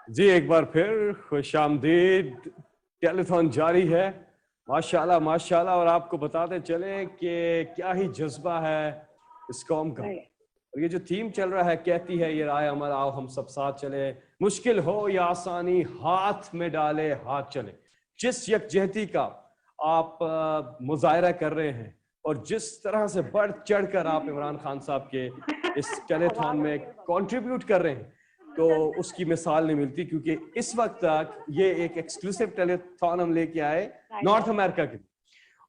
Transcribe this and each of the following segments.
जी एक बार फिर खुश आमदीद। टेलीथॉन जारी है, माशाल्लाह माशाल्लाह। और आपको बताते चले कि क्या ही जज्बा है इस कौम का। और ये जो थीम चल रहा है, कहती है ये राय अमल, आओ हम सब साथ चले, मुश्किल हो या आसानी हाथ में डाले हाथ चले। जिस यकजहती का आप मुजाहरा कर रहे हैं और जिस तरह से बढ़ चढ़ कर आप इमरान खान साहब के इस टेलीथॉन में कंट्रीब्यूट कर रहे हैं, तो उसकी मिसाल नहीं मिलती। क्योंकि इस वक्त तक ये एक एक्सक्लूसिव टेलीथॉन हम लेके आए नॉर्थ अमेरिका के,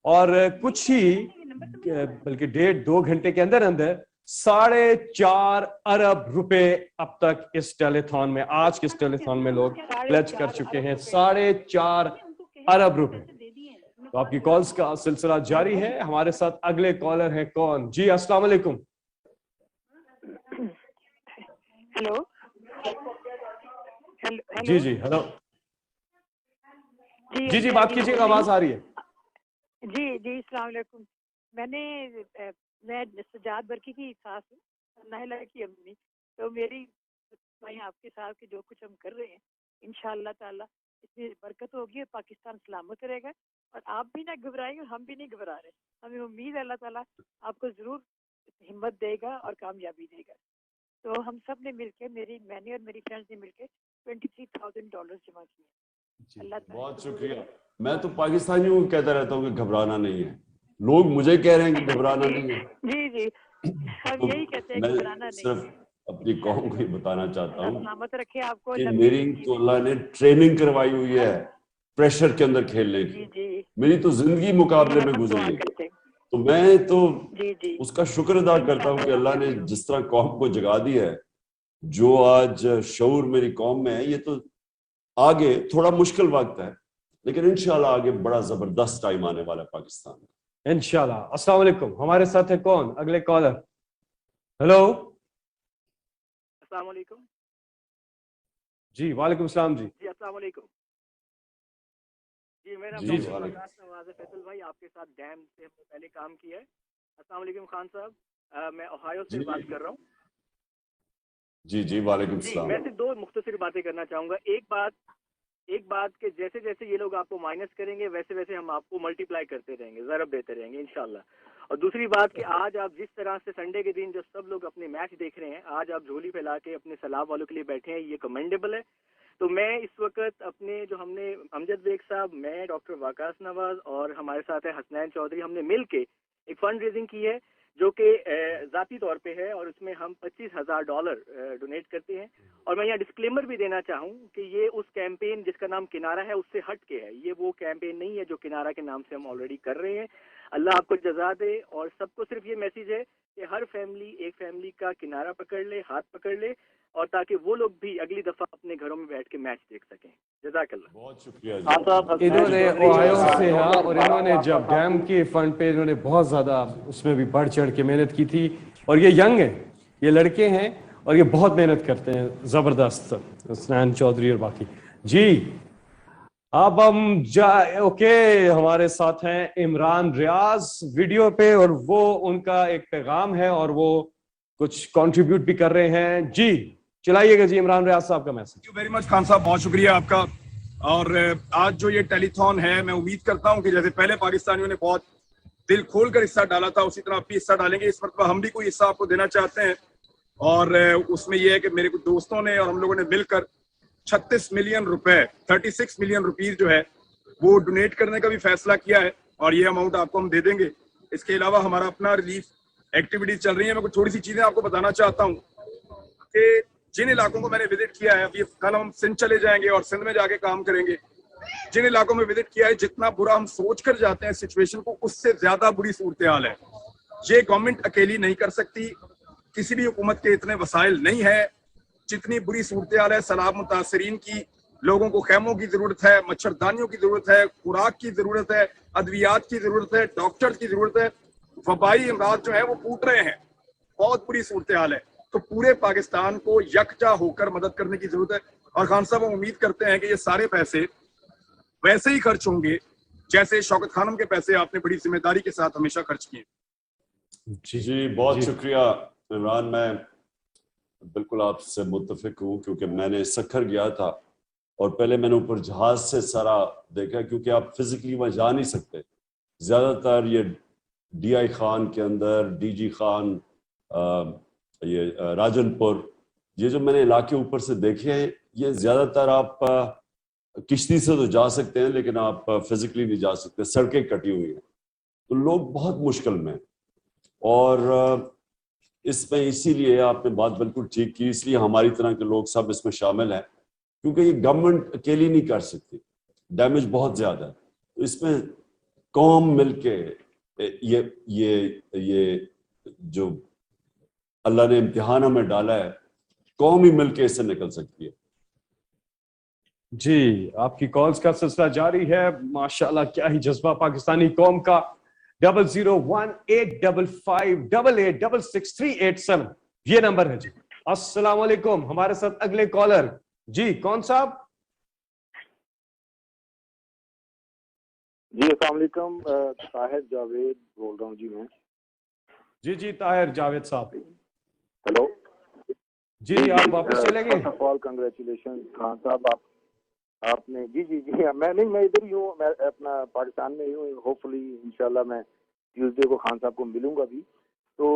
और कुछ ही बल्कि 1.5-2 घंटे के अंदर अंदर 4.5 अरब रुपए अब तक इस टेलीथॉन में, आज के इस टेलीथॉन में लोग प्लेज कर चुके हैं। 4.5 अरब रुपए। तो आपकी कॉल्स का सिलसिला जारी है। हमारे साथ अगले कॉलर हैं कौन? जी अस्सलाम वालेकुम। हेलो जी जी हेलो जी जी बात कीजिएगा, आवाज आ रही है। जी जी अस्सलाम वालेकुम। मैं सजाद बरकी की सास हूँ, नाहिला की अम्मी। तो मेरी भाई आपके साथ के जो कुछ हम कर रहे हैं, इंशाअल्लाह ताला इसमें बरकत होगी और पाकिस्तान सलामत रहेगा। और आप भी ना घबराएंगे और हम भी नहीं घबरा रहे। हमें उम्मीद है अल्लाह ताला आपको जरूर हिम्मत देगा और कामयाबी देगा। तो हम सब ने मिलकर, मैंने और मेरी फ्रेंड्स ने मिलकर $23,000 जमा किए। अल्लाह बहुत शुक्रिया। मैं तो पाकिस्तानियों को कहता रहता हूँ कि घबराना नहीं है, लोग मुझे कह रहे हैं कि घबराना नहीं है। जी जी हम तो यही कहते हैं, मैं घबराना नहीं सिर्फ है। अपनी कौम को ही बताना चाहता हूँ सलामत रखे आपको कि मेरी तो अल्लाह ने ट्रेनिंग करवाई हुई है प्रेशर के अंदर खेलने की। जी मेरी तो जिंदगी मुकाबले में गुजरी है। तो मैं तो उसका शुक्र अदा करता हूँ कि अल्लाह ने जिस तरह कौम को जगा दिया है, जो आज शऊर मेरी कौम में है। ये तो आगे थोड़ा मुश्किल वक्त है, लेकिन इंशाल्लाह आगे बड़ा जबरदस्त टाइम आने वाला है पाकिस्तान में, इंशाल्लाह। अस्सलाम वालेकुम। हमारे साथ है कौन अगले कॉलर? हेलो अस्सलाम वालेकुम। जी वालेकुम सलाम। जी जी अस्सलाम वालेकुम। जी मेरा जी नाम नवाज फैसल भाई, आपके साथ डैम से हमने पहले काम किया है। अस्सलाम वालेकुम खान साहब, मैं ओहायो से बात कर रहा हूँ। जी जी वालेकुम जी सलाम। मैं सिर्फ 2 मुख्तसर बातें करना चाहूँगा। एक बात कि जैसे जैसे ये लोग आपको माइनस करेंगे, वैसे वैसे हम आपको मल्टीप्लाई करते रहेंगे, ज़रब देते रहेंगे इंशाल्लाह। और दूसरी बात कि आज आप जिस तरह से संडे के दिन जो सब लोग अपने मैच देख रहे हैं, आज आप झोली फैला के अपने सलाब वालों के लिए बैठे हैं, ये कमेंडेबल है। तो मैं इस वक्त अपने जो हमने अमजद बेग साहब, मैं डॉक्टर वाकास नवाज और हमारे साथ है हसनैन चौधरी, हमने मिल के एक फंड रेजिंग की है जो कि ज़ाती तौर पे है, और उसमें हम $25,000 डोनेट करते हैं। और मैं यहाँ डिस्क्लेमर भी देना चाहूँ कि ये उस कैंपेन जिसका नाम किनारा है उससे हट के है। ये वो कैंपेन नहीं है जो किनारा के नाम से हम ऑलरेडी कर रहे हैं। अल्लाह आपको जज़ा दे। और सबको सिर्फ ये मैसेज है कि हर फैमिली एक फैमिली का किनारा पकड़ ले, हाथ पकड़ ले, और ताकि वो लोग भी अगली दफा अपने घरों में बैठ के मैच देख सकें। जज़ाकल्लाह। बहुत शुक्रिया। इन्होंने ओहायो से, हाँ, और इन्होंने जब डैम के फंड पे इन्होंने बहुत ज्यादा उसमें भी बढ़ चढ़ के मेहनत की थी। और ये यंग है, ये लड़के हैं और ये बहुत मेहनत करते हैं, जबरदस्त। हसनैन चौधरी और बाकी। जी अब हम ओके, हमारे साथ हैं इमरान रियाज वीडियो पे, और वो उनका एक पैगाम है और वो कुछ कंट्रीब्यूट भी कर रहे हैं। जी चलाइएगा जी इमरान रियाज साहब का message. Thank you very much Khan साहब, बहुत शुक्रिया आपका। और आज जो ये टेलीथॉन है, मैं उम्मीद करता हूँ कि जैसे पहले पाकिस्तानियों ने बहुत दिल खोल कर हिस्सा डाला था, उसी तरह आप भी हिस्सा डालेंगे। इस मरतबा हम भी कोई हिस्सा आपको देना चाहते हैं। और उसमें यह है कि मेरे कुछ दोस्तों ने और हम लोगों ने मिलकर 36 मिलियन रुपए, 36 मिलियन रुपीज जो है वो डोनेट करने का भी फैसला किया है, और ये अमाउंट आपको हम दे देंगे। इसके अलावा हमारा अपना रिलीफ एक्टिविटीज चल रही है। मैं कुछ थोड़ी सी चीजें आपको बताना चाहता हूँ कि जिन इलाकों को मैंने विजिट किया है, अभी कल हम सिंध चले जाएंगे और सिंध में जाके काम करेंगे। जिन इलाकों में विजिट किया है, जितना बुरा हम सोच कर जाते हैं सिचुएशन को, उससे ज्यादा बुरी सूरत हाल है। ये गवर्नमेंट अकेली नहीं कर सकती, किसी भी हुकूमत के इतने वसाइल नहीं है। जितनी बुरी सूरत हाल है सैलाब मुतासरीन की, लोगों को खैमों की जरूरत है, मच्छरदानियों की जरूरत है, खुराक की जरूरत है, अद्वियात की जरूरत है, डॉक्टर्स की जरूरत है। वबाई अमराज जो है वो फूट रहे हैं, बहुत बुरी सूरत हाल है। तो पूरे पाकिस्तान को यकजा होकर मदद करने की जरूरत है। और खान साहब, हम उम्मीद करते हैं कि ये सारे पैसे वैसे ही खर्च होंगे जैसे शौकत खानम के पैसे आपने बड़ी जिम्मेदारी के साथ हमेशा खर्च किए। जी बहुत शुक्रिया इमरान। मैं بالکل آپ سے متفق ہوں، کیونکہ میں نے سکھر گیا تھا اور پہلے میں نے اوپر جہاز سے سارا دیکھا، کیونکہ آپ فزیکلی وہاں جا نہیں سکتے. زیادہ تر یہ ڈی آئی خان کے اندر، ڈی جی خان، یہ راجن پور، یہ جو میں نے علاقے اوپر سے دیکھے ہیں، یہ زیادہ تر آپ کشتی سے تو جا سکتے ہیں لیکن آپ فزیکلی نہیں جا سکتے، سڑکیں کٹی ہوئی ہیں، تو لوگ بہت مشکل میں. اور اس میں اسی لیے آپ نے بات بالکل ٹھیک کی، اس لیے ہماری طرح کے لوگ سب اس میں شامل ہیں، کیونکہ یہ گورنمنٹ اکیلی نہیں کر سکتی، ڈیمیج بہت زیادہ ہے. تو اس میں قوم مل کے یہ جو اللہ نے امتحان ہمیں ڈالا ہے، قوم ہی مل کے اس سے نکل سکتی ہے. جی آپ کی کالز کا سلسلہ جاری ہے. ماشاءاللہ کیا ہی جذبہ پاکستانی قوم کا. 0018558863887 یہ نمبر ہے. جی السلام علیکم. ہمارے ساتھ اگلے کالر. جی کون صاحب؟ جی السلام علیکم، طاہر جاوید بول رہا ہوں. جی میں جی طاہر جاوید صاحب. ہیلو. جی آپ واپس چلیں گے؟ First of all congratulation Khan صاحب، آپ نے جی میں ادھر ہی ہوں، میں اپنا پاکستان میں ہی ہوں. ہوپ فلی انشاءاللہ میں ٹیوزڈے کو خان صاحب کو ملوں گا بھی. تو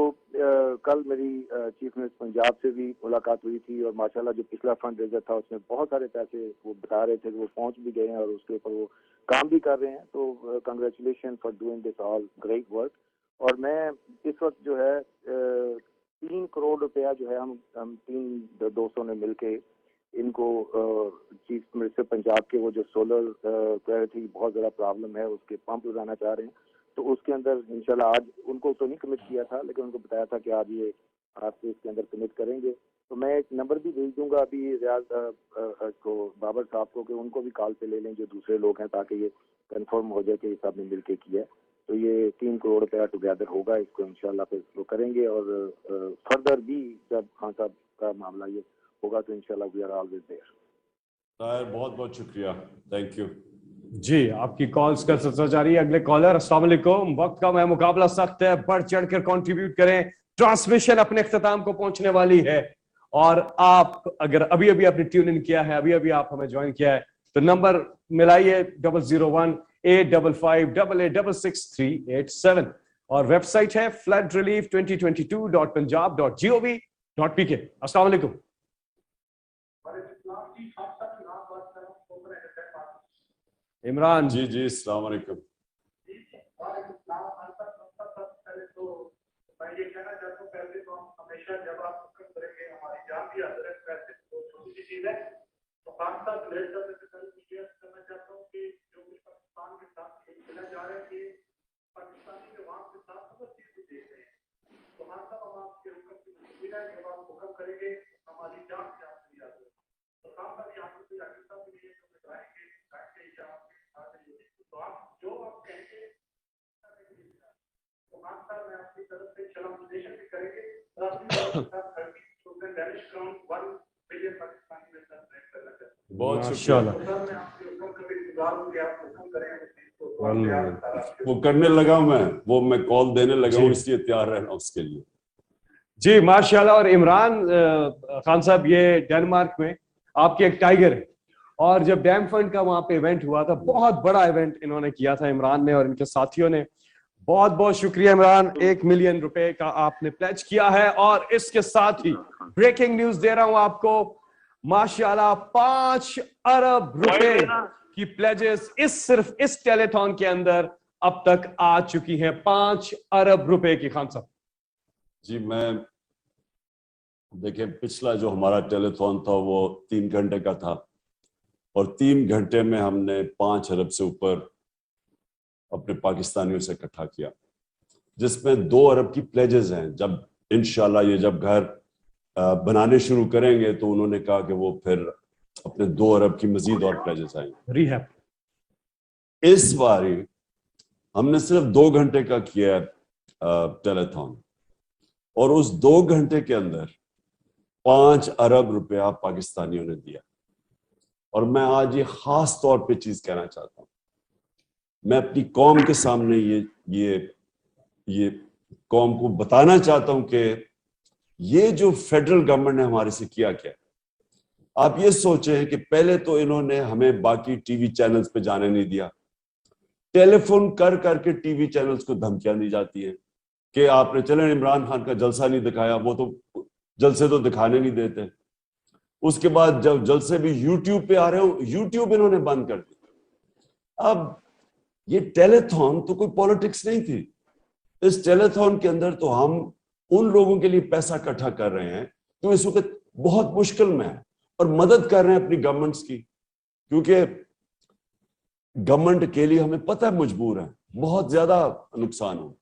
کل میری چیف منسٹر پنجاب سے بھی ملاقات ہوئی تھی، اور ماشاءاللہ جو پچھلا فنڈ ریزر تھا اس میں بہت سارے پیسے وہ بتا رہے تھے کہ وہ پہنچ بھی گئے ہیں اور اس کے اوپر وہ کام بھی کر رہے ہیں. تو congratulation for doing this all great work. اور میں اس وقت جو ہے 3 کروڑ روپیہ جو ہے ہم 3 دوستوں نے مل کے ان کو چیف منسٹر پنجاب کے وہ جو سولر کہہ رہے تھے بہت زیادہ پرابلم ہے، اس کے پمپ لگانا چاہ رہے ہیں. تو اس کے اندر انشاءاللہ آج ان کو تو نہیں کمٹ کیا تھا، لیکن ان کو بتایا تھا کہ آج یہ آپ سے اس کے اندر کمٹ کریں گے. تو میں ایک نمبر بھی بھیج دوں گا ابھی ریاض کو، بابر صاحب کو، کہ ان کو بھی کال پہ لے لیں جو دوسرے لوگ ہیں، تاکہ یہ کنفرم ہو جائے کہ یہ سب نے مل کے کیا ہے. تو یہ 3 کروڑ روپیہ ٹوگیدر ہوگا، اس کو انشاءاللہ پھر وہ کریں گے. اور فردر بھی جب خان صاحب کا معاملہ یہ ہوگا تو انشاءاللہ we are always there. Tahir بہت بہت شکریہ، تھینک یو. جی آپ کی کالز کا سلسلہ جاری ہے. اگلے کالر. السلام علیکم. وقت کا مقابلہ سخت ہے، بڑھ چڑھ کر کنٹریبیوٹ کریں. ٹرانسمیشن اپنے اختتام کو پہنچنے والی ہے، اور آپ اگر ابھی اپنے ٹیون ان کیا ہے، ابھی آپ ہمیں جوائن کیا ہے، تو نمبر ملائیے 001-855-8866-387 اور ویب سائٹ ہے floodrelief2022.punjab.gov.pk. السلام علیکم. عمران. جی السلام علیکم. میں یہ کہنا چاہتا ہوں، پہلے تو ہم ہمیشہ جب آپ حکم کریں گے ہماری جان بھی حاضر ہے، پیسے بہت چھوٹی سی چیز ہے. تو خان صاحب لیٹ کرنے سے پہلے شیئر کرنا چاہتا ہوں کہ جو کچھ پاکستان کے ساتھ کھیلا جا رہا ہے کہ پاکستانی جو وہاں کے ساتھ سب چیز کو دیکھ رہے ہیں. تو خان صاحب ہم آپ کے حکم کی مشکل ہے، جب آپ حکم کریں گے ہماری جان بھی حاضر ہے. تو خان صاحب یہاں پہ کوئی عقیدہ بھی نہیں ہے جو بتائیں گے یا آپ کے ساتھ تو آپ جو آپ کہیں گے تو خان صاحب میں آپ کی طرف سے چلمنیشن بھی کریں گے. بہت شکریہ. وہ کرنے لگا ہوں میں کال دینے لگا ہوں، اس لیے تیار رہنا اس کے لیے. جی ماشاءاللہ. اور عمران خان صاحب یہ ڈینمارک میں آپ کے ایک ٹائیگر ہے، اور جب ڈیم فنڈ کا وہاں پہ ایونٹ ہوا تھا، بہت بڑا ایونٹ انہوں نے کیا تھا عمران نے اور ان کے ساتھیوں نے. بہت بہت شکریہ عمران. 1 ملین روپے کا آپ نے پلیج کیا ہے. اور اس کے ساتھ ہی بریکنگ نیوز دے رہا ہوں آپ کو، ماشاءاللہ 5 ارب روپے کی پلیجز صرف اس ٹیلیتھون کے اندر اب تک آ چکی ہیں. 5 ارب روپے کی. خان صاحب جی میں دیکھیں پچھلا جو ہمارا ٹیلیتھون تھا وہ 3 گھنٹے کا تھا، اور 3 گھنٹے میں ہم نے 5 ارب سے اوپر اپنے پاکستانیوں سے اکٹھا کیا، جس میں 2 ارب کی پلیجز ہیں. جب انشاءاللہ یہ جب گھر بنانے شروع کریں گے تو انہوں نے کہا کہ وہ پھر اپنے 2 ارب کی مزید اور پلیجز آئیں گے. ریہیب اس باری ہم نے صرف 2 گھنٹے کا کیا ٹیلیتھون، اور اس 2 گھنٹے کے اندر 5 ارب روپیہ پاکستانیوں نے دیا. اور میں آج یہ خاص طور پہ چیز کہنا چاہتا ہوں، میں اپنی قوم کے سامنے یہ قوم کو بتانا چاہتا ہوں کہ یہ جو فیڈرل گورنمنٹ نے ہمارے سے کیا کیا، آپ یہ سوچیں کہ پہلے تو انہوں نے ہمیں باقی ٹی وی چینلز پہ جانے نہیں دیا، ٹیلی فون کر کر کے ٹی وی چینلز کو دھمکیاں دی جاتی ہیں کہ آپ نے چلیں عمران خان کا جلسہ نہیں دکھایا، وہ تو جلسے تو دکھانے نہیں دیتے. اس کے بعد جب جلسے بھی یوٹیوب پہ آ رہے ہو، یوٹیوب انہوں نے بند کر دیا. اب یہ ٹیلی تھون تو کوئی پالیٹکس نہیں تھی. اس ٹیلی تھون کے اندر تو ہم ان لوگوں کے لیے پیسہ اکٹھا کر رہے ہیں جو اس وقت بہت مشکل میں ہیں اور مدد کر رہے ہیں اپنی گورنمنٹس کی، کیونکہ گورنمنٹ کے لیے ہمیں پتہ ہے مجبور ہے، بہت زیادہ نقصان ہو.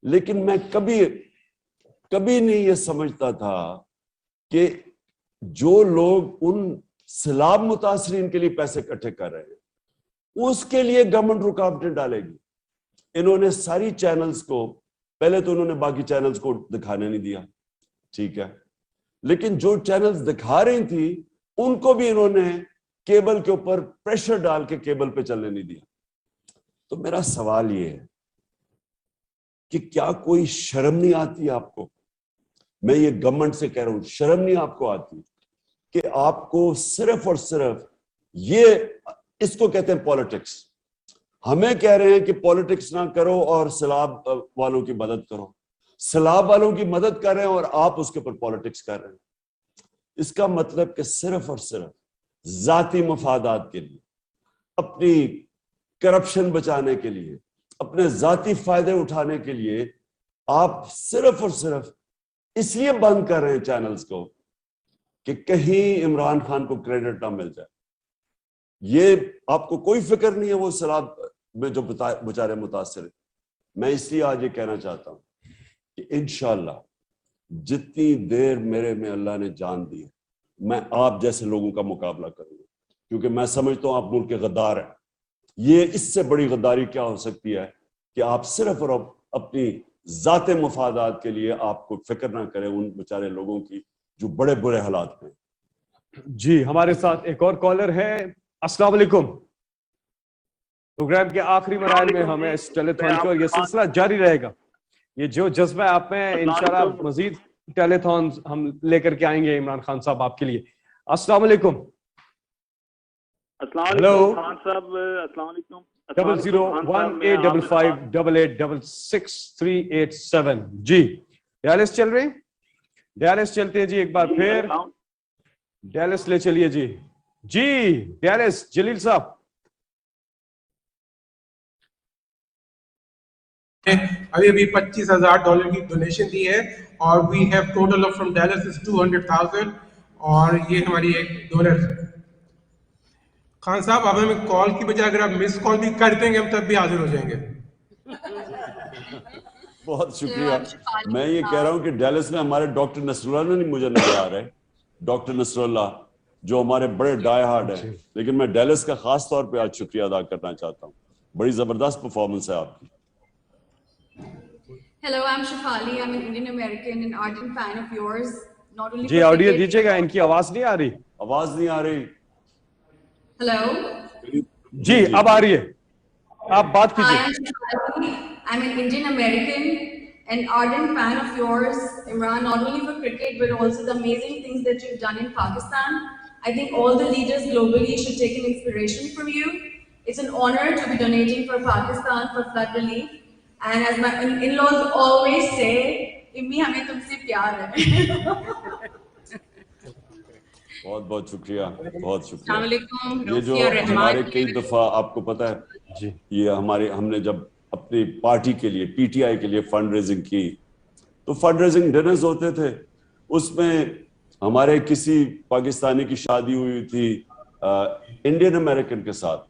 لیکن میں کبھی نہیں یہ سمجھتا تھا کہ جو لوگ ان سیلاب متاثرین کے لیے پیسے اکٹھے کر رہے ہیں اس کے لیے گورنمنٹ رکاوٹیں ڈالے گی. انہوں نے ساری چینلز کو، پہلے تو انہوں نے باقی چینلز کو دکھانے نہیں دیا، ٹھیک ہے، لیکن جو چینلز دکھا رہی تھی ان کو بھی انہوں نے کیبل کے اوپر پریشر ڈال کے کیبل پہ چلنے نہیں دیا. تو میرا سوال یہ ہے کہ کیا کوئی شرم نہیں آتی آپ کو؟ میں یہ گورنمنٹ سے کہہ رہا ہوں، شرم نہیں آپ کو آتی کہ آپ کو صرف اور صرف یہ، اس کو کہتے ہیں پالیٹکس. ہمیں کہہ رہے ہیں کہ پالیٹکس نہ کرو اور سیلاب والوں کی مدد کرو، سیلاب والوں کی مدد کر رہے ہیں اور آپ اس کے اوپر پالیٹکس کر رہے ہیں. اس کا مطلب کہ صرف اور صرف ذاتی مفادات کے لیے، اپنی کرپشن بچانے کے لیے، اپنے ذاتی فائدے اٹھانے کے لیے آپ صرف اور صرف اس لیے بند کر رہے ہیں چینلز کو کہ کہیں عمران خان کو کریڈٹ نہ مل جائے. یہ آپ کو کوئی فکر نہیں ہے وہ سیلاب میں جو بیچارے متاثر ہیں. میں اس لیے آج یہ کہنا چاہتا ہوں کہ انشاءاللہ جتنی دیر میرے میں اللہ نے جان دی ہے میں آپ جیسے لوگوں کا مقابلہ کروں گا، کیونکہ میں سمجھتا ہوں آپ ملک کے غدار ہیں. یہ اس سے بڑی غداری کیا ہو سکتی ہے کہ آپ صرف اور اپنی ذات مفادات کے لیے آپ کو فکر نہ کریں ان بیچارے لوگوں کی جو بڑے برے حالات میں. جی ہمارے ساتھ ایک اور کالر ہے. السلام علیکم. پروگرام کے آخری مراحل میں ہمیں اس ٹیلی تھون کو، یہ سلسلہ جاری رہے گا. یہ جو جذبہ آپ میں، انشاءاللہ مزید ٹیلی تھون ہم لے کر کے آئیں گے عمران خان صاحب آپ کے لیے. السلام علیکم. السلام علیکم خان صاحب. السلام علیکم. 00185556637. جی ڈیالس چل رہے ہیں، ڈیالس چلتے ہیں جی ایک بار پھر ڈیالس لے چلیے جی. جی ڈیالس جلیل صاحب. ابھی $25,000 کی ڈونیشن دی ہے اور we have total of from Dallas is 200,000 اور یہ ہماری ایک ڈونر ہے. خان صاحب اب ہمیں کال کی بجائے اگر آپ مس کال بھی کر دیں گے ہم تب بھی حاضر ہو جائیں گے. بہت شکریہ. میں یہ کہہ رہا ہوں کہ ڈیلس میں ہمارے ڈاکٹر نصر اللہ نہیں مجھے نظر آ رہے، ڈاکٹر نصر اللہ جو ہمارے بڑے ڈائی ہارڈ ہیں، لیکن میں ڈیلس کا خاص طور پہ آج شکریہ ادا کرنا چاہتا ہوں. بڑی زبردست پرفارمنس ہے آپ کی. Hello, I'm Shafali. I'm an Indian American and ardent fan of yours. Not only جی آڈیو دیجیے گا، ان کی آواز نہیں آ رہی. آواز نہیں آ رہی. Hello. جی اب آ رہی ہے، آپ بات کیجیے. Hi, I'm Shafali. I'm an Indian American and ardent fan of yours, Imran, not only for cricket but also the amazing things that you've done in Pakistan. I think all the leaders globally should take an inspiration from you. It's an honor to be donating for Pakistan for flood relief. And as my in-laws always say, Immi hame tumse pyar hai. بہت بہت شکریہ، بہت شکریہ. السلام علیکم. یہ جو ہمارے کئی دفعہ آپ کو پتہ ہے جی یہ ہم نے جب اپنی پارٹی کے لیے پی ٹی آئی کے لیے فنڈ ریزنگ کی تو فنڈ ریزنگ ڈنرز ہوتے تھے. اس میں ہمارے کسی پاکستانی کی شادی ہوئی تھی انڈین امریکن کے ساتھ،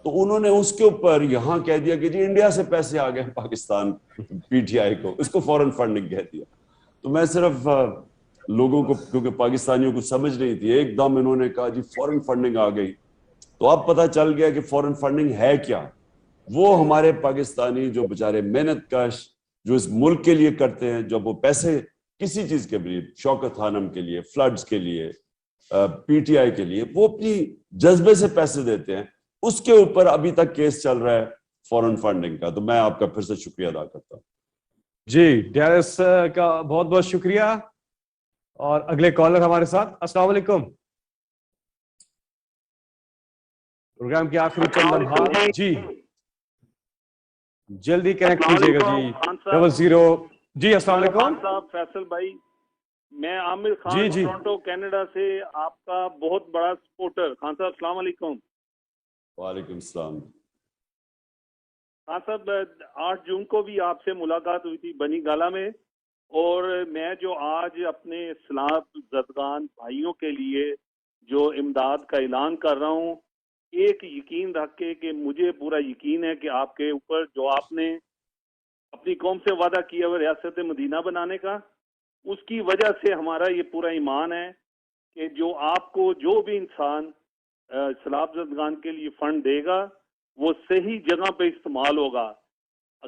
تو انہوں نے اس کے اوپر یہاں کہہ دیا کہ جی انڈیا سے پیسے آ گئے پاکستان پی ٹی آئی کو، اس کو فورن فنڈنگ کہہ دیا. تو میں صرف لوگوں کو، کیونکہ پاکستانیوں کو سمجھ نہیں تھی، ایک دم انہوں نے کہا جی فورن فنڈنگ آ گئی. تو اب پتہ چل گیا کہ فورن فنڈنگ ہے کیا. وہ ہمارے پاکستانی جو بیچارے محنت کش جو اس ملک کے لیے کرتے ہیں، جب وہ پیسے کسی چیز کے لیے، شوکت خانم کے لیے، فلڈز کے لیے، پی ٹی آئی کے لیے، وہ اپنی جذبے سے پیسے دیتے ہیں. اس کے اوپر ابھی تک کیس چل رہا ہے فورن فنڈنگ کا. تو میں آپ کا پھر سے شکریہ ادا کرتا ہوں. جی ڈیالس کا بہت بہت شکریہ. اور اگلے کالر ہمارے ساتھ. السلام علیکم. پروگرام کے آخری چند لمحات. جی جلدی کنیکٹ کیجیے گا جی. 00. جی السلام علیکم. خان صاحب، فیصل بھائی، میں عامر خان ٹورنٹو کینیڈا سے آپ کا بہت بڑا سپورٹر. خان صاحب السلام علیکم. وعلیکم السلام. خان صاحب 8 جون کو بھی آپ سے ملاقات ہوئی تھی بنی گالا میں، اور میں جو آج اپنے سیلاب زدگان بھائیوں کے لیے جو امداد کا اعلان کر رہا ہوں، ایک یقین رکھ کے کہ مجھے پورا یقین ہے کہ آپ کے اوپر جو آپ نے اپنی قوم سے وعدہ کیا ہوا ریاست مدینہ بنانے کا، اس کی وجہ سے ہمارا یہ پورا ایمان ہے کہ جو آپ کو جو بھی انسان سیلاب زدگان کے لیے فنڈ دے گا وہ صحیح جگہ پہ استعمال ہوگا،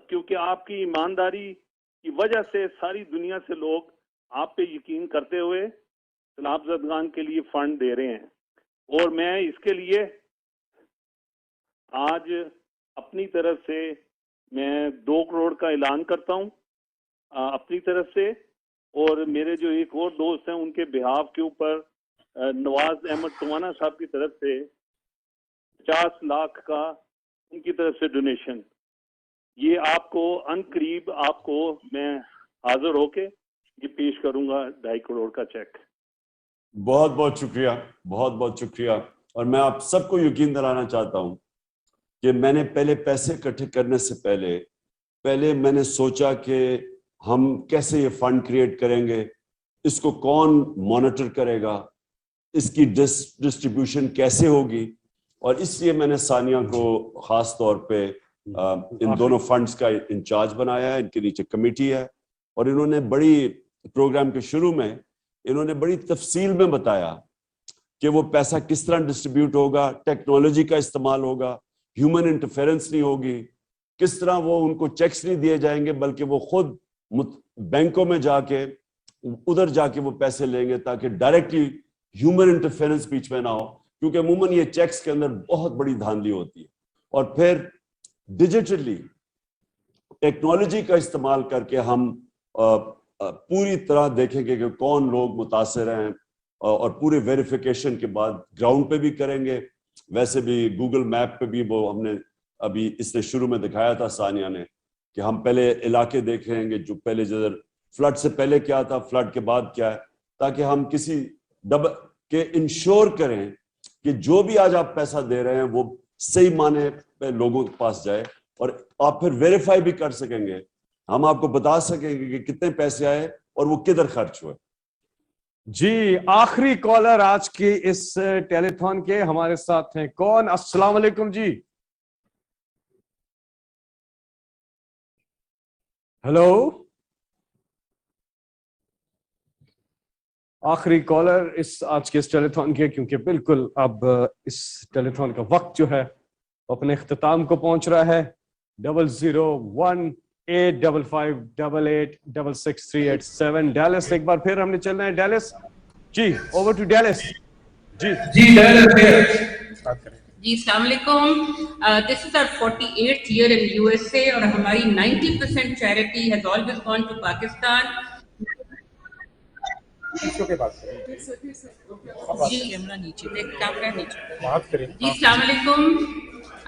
کیونکہ آپ کی ایمانداری کی وجہ سے ساری دنیا سے لوگ آپ پہ یقین کرتے ہوئے سیلاب زدگان کے لیے فنڈ دے رہے ہیں. اور میں اس کے لیے آج اپنی طرف سے میں 2 کروڑ کا اعلان کرتا ہوں اپنی طرف سے، اور میرے جو ایک اور دوست ہیں ان کے بہاف کے اوپر نواز احمد ٹوانا صاحب کی طرف سے 50 لاکھ کا ان کی طرف سے ڈونیشن. یہ آپ کو ان قریب آپ کو میں حاضر ہو کے یہ پیش کروں گا 2.5 کروڑ کا چیک. بہت بہت شکریہ، بہت بہت شکریہ. اور میں آپ سب کو یقین دلانا چاہتا ہوں کہ میں نے پہلے پیسے اکٹھے کرنے سے پہلے میں نے سوچا کہ ہم کیسے یہ فنڈ کریٹ کریں گے، اس کو کون مانیٹر کرے گا، اس کی ڈسٹریبیوشن کیسے ہوگی. اور اس لیے میں نے ثانیہ کو خاص طور پہ ان دونوں فنڈز کا انچارج بنایا ہے. ان کے نیچے کمیٹی ہے، اور انہوں نے بڑی پروگرام کے شروع میں انہوں نے بڑی تفصیل میں بتایا کہ وہ پیسہ کس طرح ڈسٹریبیوٹ ہوگا، ٹیکنالوجی کا استعمال ہوگا، ہیومن انٹرفیرنس نہیں ہوگی، کس طرح وہ ان کو چیکس نہیں دیے جائیں گے بلکہ وہ خود بینکوں میں جا کے ادھر جا کے وہ پیسے لیں گے تاکہ ڈائریکٹلی ہیومن انٹرفیرنس بیچ میں نہ ہو، کیونکہ عموماً یہ چیکس کے اندر بہت بڑی دھاندلی ہوتی ہے. اور پھر ڈیجیٹلی ٹیکنالوجی کا استعمال کر کے ہم پوری طرح دیکھیں گے کہ کون لوگ متاثر ہیں، اور پورے ویریفیکیشن کے بعد گراؤنڈ پہ بھی کریں گے. ویسے بھی گوگل میپ پہ بھی وہ ہم نے ابھی اس نے شروع میں دکھایا تھا ثانیہ نے کہ ہم پہلے علاقے دیکھیں گے جو پہلے جدھر فلڈ سے پہلے کیا تھا، فلڈ کے بعد کیا ہے، تاکہ ہم کسی کہ انشور کریں کہ جو بھی آج آپ پیسہ دے رہے ہیں وہ صحیح معنی پہ لوگوں کے پاس جائے، اور آپ پھر ویریفائی بھی کر سکیں گے. ہم آپ کو بتا سکیں گے کہ کتنے پیسے آئے اور وہ کدھر خرچ ہوئے. جی آخری کالر آج کی اس ٹیلی تھون کے ہمارے ساتھ ہیں. کون؟ السلام علیکم جی. ہیلو، آخری کالر اس آج کے اس ٹیلی تھون کے، کیونکہ بالکل اب اس ٹیلی تھون کا وقت جو ہے اپنے اختتام کو پہنچ رہا ہے. 0018558866387 ڈیلس. ایک بار پھر ہم نے چلنا ہے ڈیلس. جی اوور ٹو ڈیلس. جی جی السلام علیکم. دس از our 48th year in USA اور ہماری 90% charity has always gone to Pakistan. جی السلام علیکم.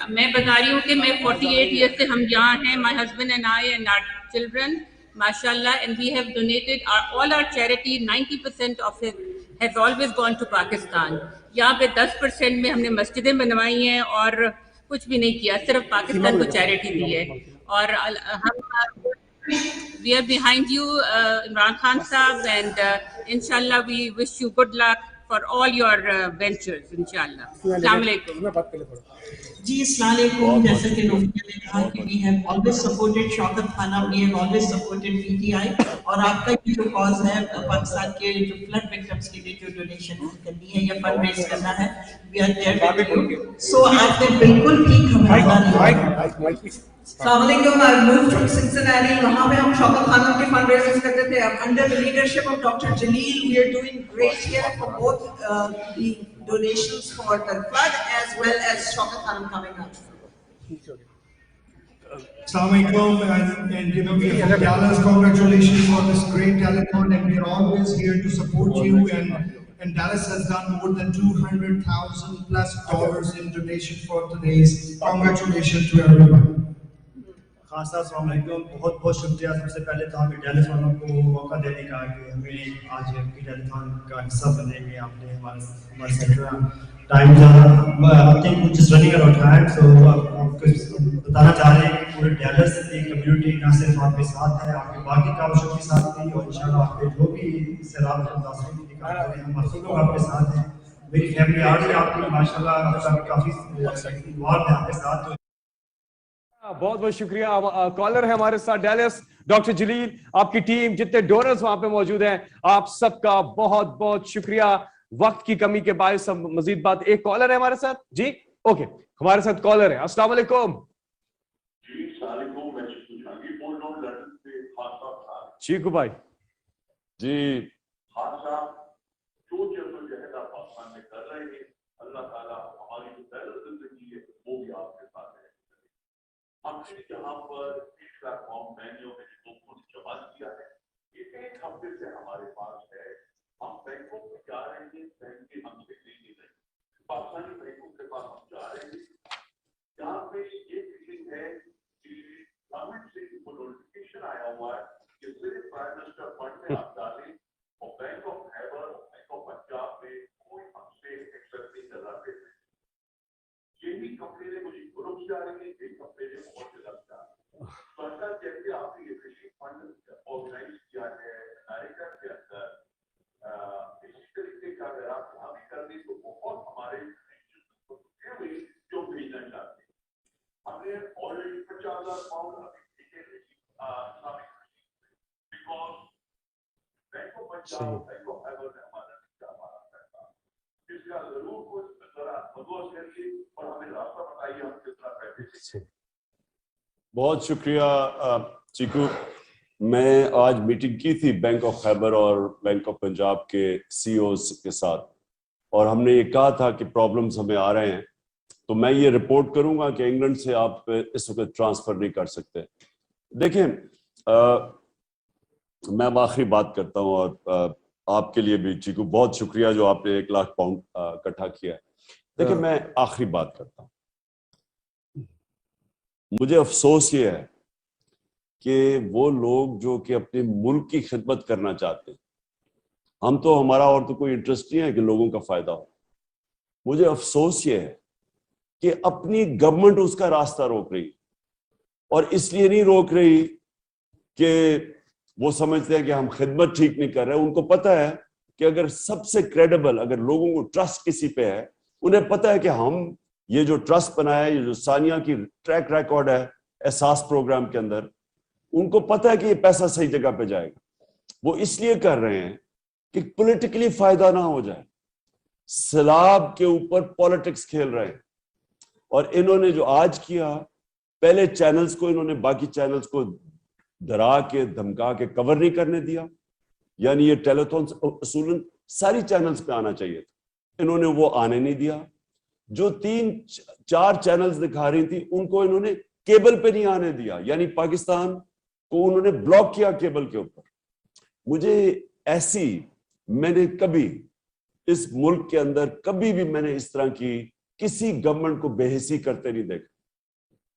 میں بتا رہی ہوں کہ میں 48 years سے ہم یہاں ہیں, my husband and I and our children, mashallah, and we have donated all our charity. 90% of it has always gone to Pakistan. یہاں پہ 10% میں ہم نے مسجدیں بنوائی ہیں اور کچھ بھی نہیں کیا, صرف پاکستان کو چیریٹی دی ہے. اور ہم we are behind you, Imran Khan Saab, and inshallah we wish you good luck for all your ventures, inshallah. Assalamu alaikum. جی السلام علیکم. جیسا کہ لوگوں نے کہا کہ we have always supported شوکت خانہ, we have always supported PTI, اور آپ کا یہ جو کاز ہے پاکستان کے جو فلڈ وکٹمس کے لیے جو ڈونیشن کرنی ہے یا فنڈ ریز کرنا ہے, we are there with you. So آپ نے بالکل ٹھیک ہمیں السلام علیکم. I moved from Cincinnati. وہاں پہ ہم شوکت خانہ کے فنڈ ریزنگ کرتے تھے. اب under the leadership of Dr. Jaleel, we are doing great here for both the donations for the flood as well as Shaukat Khanum coming up. Assalamualaikum, and you know, we are from Dallas. Congratulations for this great telethon, and we are always here to support you. And Dallas has done more than $200,000+ in donation for today's. Congratulations to everyone. Khan साहब अस्सलाम वालेकुम, बहुत बहुत शुक्रिया। सबसे पहले तो हमें डेलिस वालों को मौका देने का कि हमें आज आपकी टेलीथॉन का हिस्सा बनने में आपने हमारे साथ टाइम ज़्यादा जस्ट रनिंग आउट टाइम, सो आपको बताना चाह रहे हैं कि पूरे डेलिस की कम्युनिटी न सिर्फ आपके साथ है, आपके बाकी कामों के साथ भी, और इंशाल्लाह आपके जो भी सैलाब से मुतासिर हैं हम सब लोग आपके साथ हैं। मेरी फैमिली आज भी आपकी माशाल्लाह काफ़ी इन्वॉल्व है आपके साथ। बहुत बहुत शुक्रिया। कॉलर है हमारे साथ डैलस, डॉक्टर जलील, आपकी टीम, जितने डोनर्स वहां पे मौजूद हैं, आप सबका बहुत बहुत शुक्रिया। वक्त की कमी के बायस हम मजीद बात, एक कॉलर है हमारे साथ जी, ओके, हमारे साथ कॉलर है। अस्सलाम वालेकुम चीकू भाई जी। खान साहब जो जद्दोजहद आप पाकिस्तान में कर रहे हैं, अल्लाह ताला हमारी जो पहले जिंदगी है वो भी आपके साथ है। हमने यहाँ पर पिछला फॉर्म मैनुअल में लोगों ने जमा किया है, ये एक हफ्ते से हमारे पास है। हम बैंकों में जा रहे हैं, बैंक हमसे ले नहीं रहे, पाकिस्तानी बैंकों के पास हम जा रहे हैं। यहाँ पे ये फीलिंग है कि गवर्नमेंट से नोटिफिकेशन आया हुआ है कि सिर्फ प्राइम मिनिस्टर फंड में आप डालें, और बैंक ऑफ खैबर और बैंक ऑफ पंजाब में कोई हमसे एक्सेप्ट नहीं कर रहा है। यही कंपनी मुझे यूरोप जा रही है, एक कंपनी ने बहुत जगह जा रही है। सरकार जैसे आपने ये फिशिंग फंड ऑर्गेनाइज किया है अमेरिका के अंदर, इसी तरीके का अगर आप यहाँ भी कर दें तो बहुत हमारे जो भेजना चाहते हैं। हमने ऑलरेडी 50,000 पाउंड अभी because bank of Punjab, bank of Khyber ने हमारा पैसा, इसका जरूर कुछ जरा बदोश करिए और हमें रास्ता बताइए, हम कितना पैसे। बहुत शुक्रिया चीकू। मैं आज मीटिंग की थी बैंक ऑफ खैबर और बैंक ऑफ पंजाब के सीईओज के साथ, और हमने ये कहा था कि प्रॉब्लम्स हमें आ रहे हैं, तो मैं ये रिपोर्ट करूंगा कि इंग्लैंड से आप इस वक्त ट्रांसफर नहीं कर सकते। देखें, मैं अब आखिरी बात करता हूँ, और आपके लिए भी चीकू बहुत शुक्रिया जो आपने 1 लाख पाउंड इकट्ठा किया है। देखिए, मैं आखिरी बात करता हूँ। मुझे अफसोस ये है कि वो लोग जो कि अपने मुल्क की खिदमत करना चाहते हैं, हम तो हमारा और तो कोई इंटरेस्ट नहीं है कि लोगों का फायदा हो। मुझे अफसोस ये है कि अपनी गवर्नमेंट उसका रास्ता रोक रही, और इसलिए नहीं रोक रही कि वो समझते हैं कि हम खिदमत ठीक नहीं कर रहे। उनको पता है कि अगर सबसे क्रेडिबल, अगर लोगों को ट्रस्ट किसी पे है, उन्हें पता है कि हम ये जो ट्रस्ट बनाया है, ये जो सानिया की ट्रैक रिकॉर्ड है एहसास प्रोग्राम के अंदर, उनको पता है कि ये पैसा सही जगह पे जाएगा। वो इसलिए कर रहे हैं कि पॉलिटिकली फायदा ना हो जाए, सैलाब के ऊपर पॉलिटिक्स खेल रहे हैं। और इन्होंने जो आज किया, पहले चैनल्स को इन्होंने बाकी चैनल्स को डरा के धमका के कवर नहीं करने दिया, यानी ये टेलीथॉन असूलन सारी चैनल्स पे आना चाहिए था, इन्होंने वो आने नहीं दिया। जो 3-4 चैनल्स दिखा रही थी उनको इन्होंने केबल पे नहीं आने दिया, यानी पाकिस्तान को उन्होंने ब्लॉक किया केबल के ऊपर। मुझे ऐसी, मैंने कभी इस मुल्क के अंदर कभी भी मैंने इस तरह की किसी गवर्नमेंट को बेहिसी करते नहीं देखा,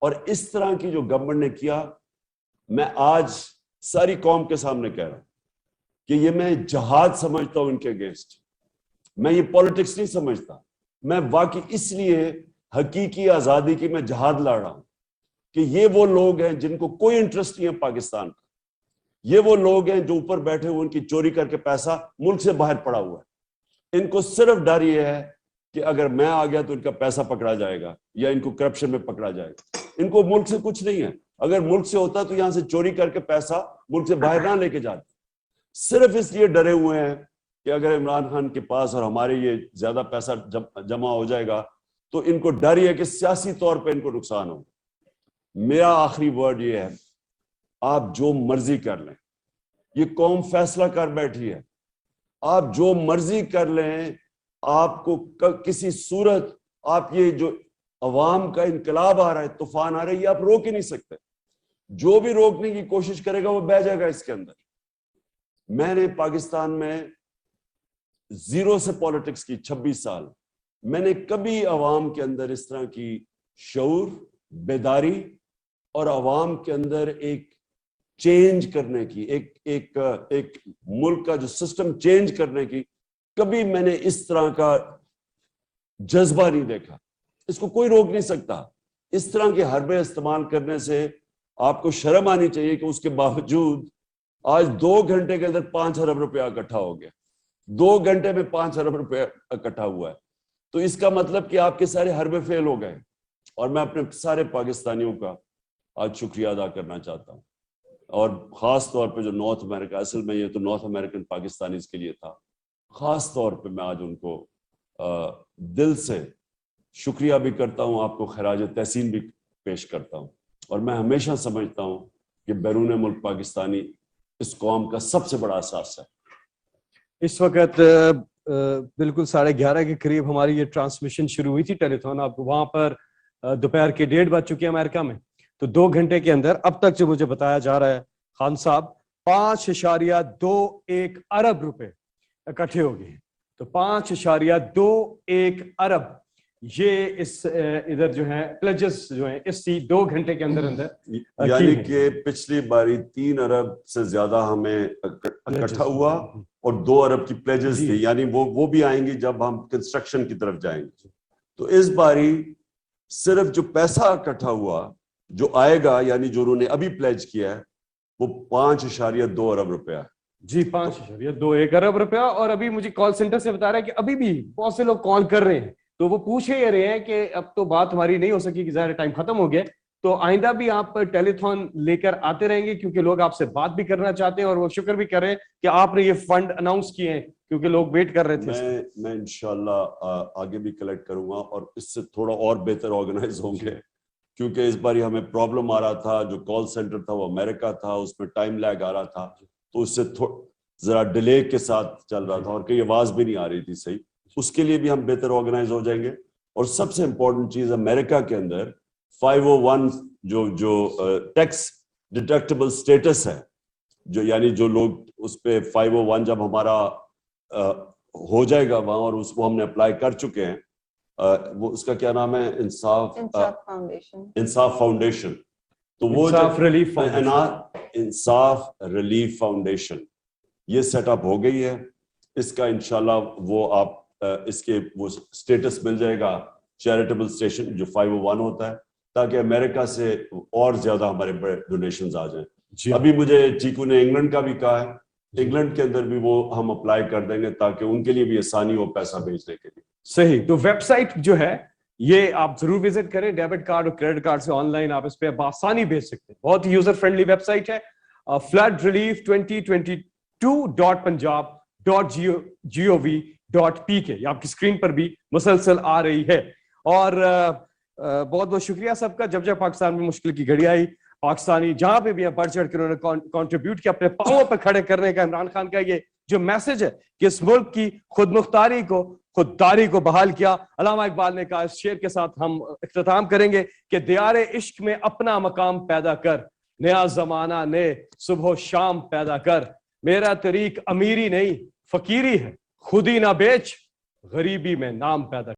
और इस तरह की जो गवर्नमेंट ने किया, मैं आज सारी कौम के सामने कह रहा हूं कि ये मैं जहाद समझता हूं इनके अगेंस्ट। मैं ये पॉलिटिक्स नहीं समझता, मैं वाकई इसलिए हकीकी आजादी की मैं जहाद लड़ रहा हूं कि ये वो लोग हैं जिनको कोई इंटरेस्ट नहीं है पाकिस्तान का। ये वो लोग हैं जो ऊपर बैठे हुए, उनकी चोरी करके पैसा मुल्क से बाहर पड़ा हुआ है। इनको सिर्फ डर ये है कि अगर मैं आ गया तो इनका पैसा पकड़ा जाएगा या इनको करप्शन में पकड़ा जाएगा। इनको मुल्क से कुछ नहीं है। अगर मुल्क से होता तो यहां से चोरी करके पैसा मुल्क से बाहर ना लेके जाते। सिर्फ इसलिए डरे हुए हैं कि अगर इमरान खान के पास और हमारे ये ज्यादा पैसा जमा हो जाएगा तो इनको डर ही है कि सियासी तौर पे इनको नुकसान हो। मेरा आखिरी वर्ड ये है, आप जो मर्जी कर लें, ये कौम फैसला कर बैठी है, आप जो मर्जी कर लें, आपको किसी सूरत, आप ये जो अवाम का इनकलाब आ रहा है, तूफान आ रहा है, ये आप रोक ही नहीं सकते। जो भी रोकने की कोशिश करेगा वो बह जाएगा इसके अंदर। मैंने पाकिस्तान में जीरो से पॉलिटिक्स की 26 साल, मैंने कभी अवाम के अंदर इस तरह की शऊर, बेदारी और अवाम के अंदर एक चेंज करने की, एक मुल्क का जो सिस्टम चेंज करने की, कभी मैंने इस तरह का जज्बा नहीं देखा। इसको कोई रोक नहीं सकता। इस तरह के हरबे इस्तेमाल करने से आपको शर्म आनी चाहिए कि उसके बावजूद आज 2 घंटे के अंदर 5 अरब रुपया इकट्ठा हो गया। 2 घंटे में 5 अरब रुपया इकट्ठा हुआ है, तो इसका मतलब कि आपके सारे हरबे फेल हो गए। और मैं अपने सारे पाकिस्तानियों का आज शुक्रिया अदा करना चाहता हूँ, और खास तौर पे जो नॉर्थ अमेरिका, असल में ये तो नॉर्थ अमेरिकन पाकिस्तानीज के लिए था, खास तौर पे मैं आज उनको दिल से शुक्रिया भी करता हूँ, आपको खराज तहसीन भी पेश करता हूँ। और मैं हमेशा समझता हूँ कि बैरून मुल्क पाकिस्तानी इस कौम का सबसे बड़ा असास है। इस वक्त बिल्कुल 11:30 के करीब हमारी ये ट्रांसमिशन शुरू हुई थी टेलीथॉन। आपको वहां पर दोपहर के 1:30 बज चुके हैं अमेरिका में। तो 2 घंटे के अंदर अब तक जो मुझे बताया जा रहा है खान साहब, 5.21 अरब रुपए इकट्ठे हो गए। तो 5.21 अरब ये इस इधर जो है प्लेजेस जो है इस 2 घंटे के अंदर यानी कि पिछली बारी 3 अरब से ज्यादा हमें इकट्ठा हुआ और 2 अरब की प्लेजेस थी, यानी वो भी आएंगी जब हम कंस्ट्रक्शन की तरफ जाएंगे। तो इस बारी सिर्फ जो पैसा इकट्ठा हुआ जो आएगा, यानी जो उन्होंने अभी प्लेज किया है, वो 5.2 अरब रुपया है। जी, 5.21 अरब रुपया। और अभी मुझे कॉल सेंटर से बता रहा है कि अभी भी बहुत से लोग कॉल कर रहे हैं, तो वो पूछ ही रहे हैं कि अब तो बात हमारी नहीं हो सकी कि ज़ाहिर टाइम खत्म हो गया, तो आइंदा भी आप टेलीथॉन लेकर आते रहेंगे क्योंकि लोग आपसे बात भी करना चाहते हैं और वो शुक्र भी कर रहे हैं कि आपने ये फंड अनाउंस किए हैं क्योंकि लोग वेट कर रहे थे। मैं इंशाल्लाह आगे भी कलेक्ट करूंगा और इससे थोड़ा और बेहतर ऑर्गेनाइज होंगे, क्योंकि इस बार हमें प्रॉब्लम आ रहा था, जो कॉल सेंटर था वो अमेरिका था, उसमें टाइम लैग आ रहा था, तो उससे जरा डिले के साथ चल रहा था और कई आवाज भी नहीं आ रही थी सही। उसके लिए भी हम बेहतर ऑर्गेनाइज हो जाएंगे। और सबसे इंपॉर्टेंट चीज, अमेरिका के अंदर 501 जो टैक्स डिडक्टेबल स्टेटस है, जो यानी जो लोग उस पे 501 जब हमारा हो जाएगा वहां, और उसको हमने अप्लाई कर चुके हैं, वो उसका क्या नाम है, इंसाफ फाउंडेशन। तो वो इंसाफ रिलीफ फाउंडेशन ये सेटअप हो गई है। इसका इंशाल्लाह वो आप इसके वो स्टेटस मिल जाएगा, चैरिटेबल स्टेशन जो 501 होता है, ताकि अमेरिका से और ज्यादा हमारे बड़े डोनेशंस आ जाएं। अभी मुझे चीकू ने इंग्लैंड का भी कहा है, इंग्लैंड के अंदर भी वो हम अप्लाई कर देंगे ताकि उनके लिए भी आसानी हो पैसा भेजने के लिए। सही। तो वेबसाइट जो है ये आप जरूर विजिट करें। डेबिट कार्ड और क्रेडिट कार्ड से ऑनलाइन आप इस पे आसानी भेज सकते हैं। बहुत ही यूजर फ्रेंडली वेबसाइट है, floodrelief2022.punjab.gov.pk। ये आपकी स्क्रीन पर भी मुसलसल आ रही है। और बहुत बहुत शुक्रिया सबका। जब जब पाकिस्तान में मुश्किल की घड़ी आई, पाकिस्तानी जहां पे भी बढ़ चढ़ कर उन्होंने कंट्रीब्यूट किया, अपने पांवों पर खड़े करने का इमरान खान का ये जो मैसेज है कि इस मुल्क की खुदमुख्तारी को, खुददारी को बहाल किया। अल्लामा इकबाल ने कहा, इस शेर के साथ हम इख्तिताम करेंगे कि दियारे इश्क में अपना मकाम पैदा कर, नया जमाना ने सुबह शाम पैदा कर, मेरा तरीक अमीरी नहीं फकीरी है, खुद ही ना बेच, गरीबी में नाम पैदा